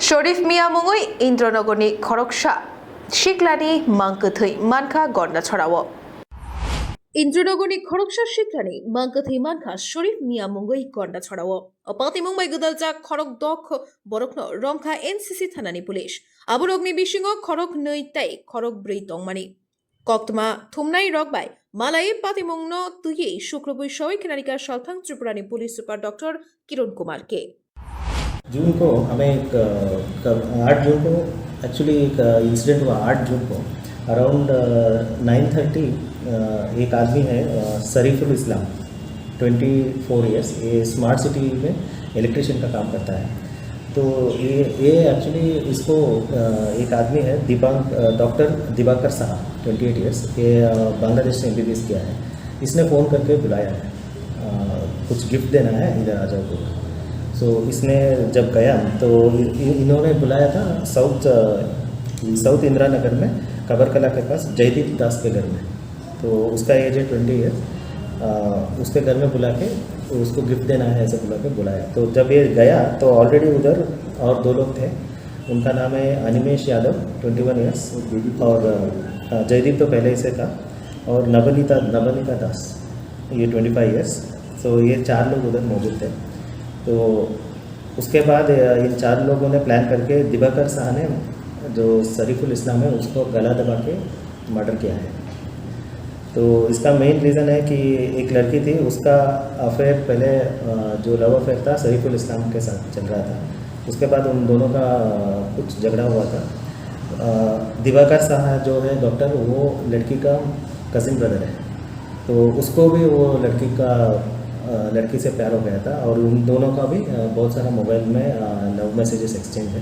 शरीफ मिया मुंगुई इंद्रनगरनि खरकसा शिखलानि मांकथै मानखा गन्ना छड़ावो इंद्रनगरनि खरकसा शिखलानि मांकथै मानखा शरीफ मिया मुंगुई गन्ना छड़ावो अपाति मुंबई गदलजा खरक दख बरकनो रंखा एनसीसी थानानि पुलिस आबरगनि बिसिङाव खरक नै ताई खरक ब्रै तंमानि कक्तमा थुमनाय रगबाय मालाय पातिमुंनो तुये शुक्रबुई सवै खिनारिका सालथां त्रिपुरानि पुलिस सुपार डॉक्टर किरण कुमार के जून को हमें एक 8 जून को एक्चुअली एक इंसिडेंट हुआ 8 जून को अराउंड 9:30 एक आदमी है शरीफुल इस्लाम 24 इयर्स ये स्मार्ट सिटी में इलेक्ट्रिशियन का काम करता है। तो ये एक्चुअली इसको एक आदमी है डॉक्टर दिवाकर साहब 28 इयर्स ये बांग्लादेश से MBBS किया है। इसने फ़ोन करके बुलाया है कुछ गिफ्ट देना है इधर आ जाओ को। सो इसने जब गया तो इन्होंने बुलाया था साउथ इंदिरा नगर में कबरकला के पास जयदीप दास के घर में। तो उसका एज है 20 ईयर्स। उसके घर में बुला के उसको गिफ्ट देना है ऐसे बुला के बुलाया। तो जब ये गया तो ऑलरेडी उधर और 2 लोग थे। उनका नाम है अनिमेश यादव 21 ईयर्स और जयदीप तो पहले ही से था और नवनीता दास ये 25 ईयर्स। सो ये 4 लोग उधर मौजूद थे। तो उसके बाद इन 4 लोगों ने प्लान करके दिवाकर शाह ने जो शरीफुल इस्लाम है उसको गला दबा के मर्डर किया है। तो इसका मेन रीज़न है कि एक लड़की थी उसका अफेयर पहले जो लव अफेयर था शरीफुल इस्लाम के साथ चल रहा था। उसके बाद उन दोनों का कुछ झगड़ा हुआ था। दिवाकर शाह जो है डॉक्टर वो लड़की का कज़िन ब्रदर है। तो उसको भी वो लड़की से प्यार हो गया था और उन दोनों का भी बहुत सारा मोबाइल में लव मैसेजेस एक्सचेंज है।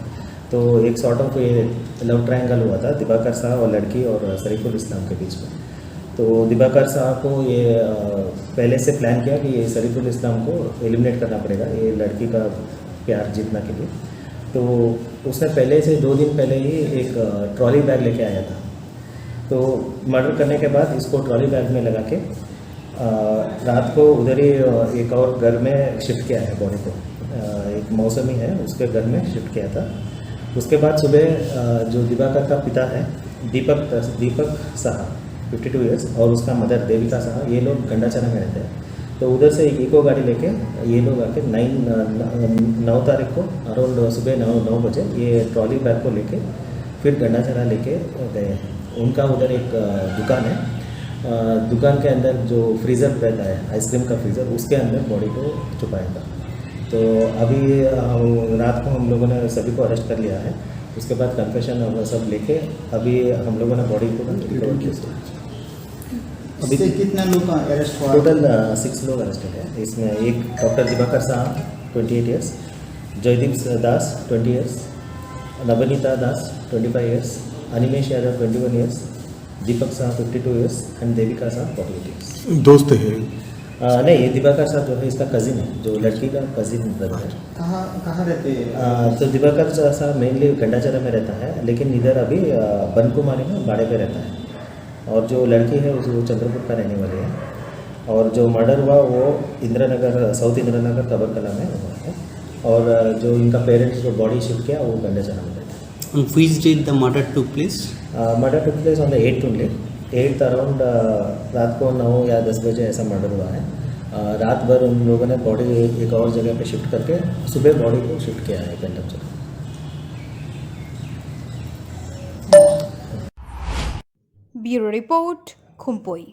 तो एक सॉर्ट ऑफ ये लव ट्रायंगल हुआ था दिवाकर साहब और लड़की और शरीफुल इस्लाम के बीच में। तो दिवाकर साहब को ये पहले से प्लान किया कि ये शरीफुल इस्लाम को एलिमिनेट करना पड़ेगा ये लड़की का प्यार जीतना के लिए। तो उसने पहले से 2 दिन पहले ही एक ट्रॉली बैग लेके आया था। तो मर्डर करने के बाद इसको ट्रॉली बैग में लगा के रात को उधर ही एक और घर में शिफ्ट किया है बॉडी को। एक मौसमी है उसके घर में शिफ्ट किया था। उसके बाद सुबह जो दिवाकर का पिता है दीपक साहब 52 इयर्स और उसका मदर देविका साहब ये लोग गंडाचना में रहते हैं। तो उधर से इको गाड़ी लेके ये लोग आके 9 तारीख को अराउंड सुबह 9 बजे ये ट्रॉली बैग को लेके फिर गंडाचना लेके गए हैं। उनका उधर एक दुकान है। दुकान के अंदर जो फ्रीज़र रहता है आइसक्रीम का फ्रीज़र उसके अंदर बॉडी को छुपाया था। तो अभी रात को हम लोगों ने सभी को अरेस्ट कर लिया है। उसके बाद कन्फेशन और सब लेके अभी हम लोगों ने बॉडी को रिकवर किया। अभी कितना लोग अरेस्ट हुआ? टोटल 6 लोग अरेस्टेड है। इसमें एक डॉक्टर दिवाकर साहब 28 ईयर्स, जयदीप दास 20 ईयर्स, नवनीता दास 25 ईयर्स, अनिमेश यादव 21 ईयर्स, दीपक साहब 52 ईयर्स एंड देविका साहब 48 ईयर्स। दोस्त है? नहीं ये दिवाकर साहब जो है इसका कज़िन है जो लड़की का कज़िन ब्रदर है। कहाँ रहते हैं? तो दिवाकर साहब मेनली गंडाचरा में रहता है लेकिन इधर अभी बनकुमारी में बाड़े पे रहता है। और जो लड़की है वो चंद्रपुर का रहने वाली है। और जो मर्डर हुआ वो साउथ इंदिरा नगर कबरकला में हुआ है। और जो इनका पेरेंट्स जो बॉडी शिफ्ट किया वो गंडाचरा में रहता है। On which date the murder took place? Murder took place on the 8th only। 8th around रात को 9 या 10 बजे ऐसा मर्डर हुआ है। रात भर उन लोगों ने बॉडी एक और जगह पे शिफ्ट करके सुबह बॉडी को शिफ्ट किया है गंडाचरा। Bureau report खुम्पोई।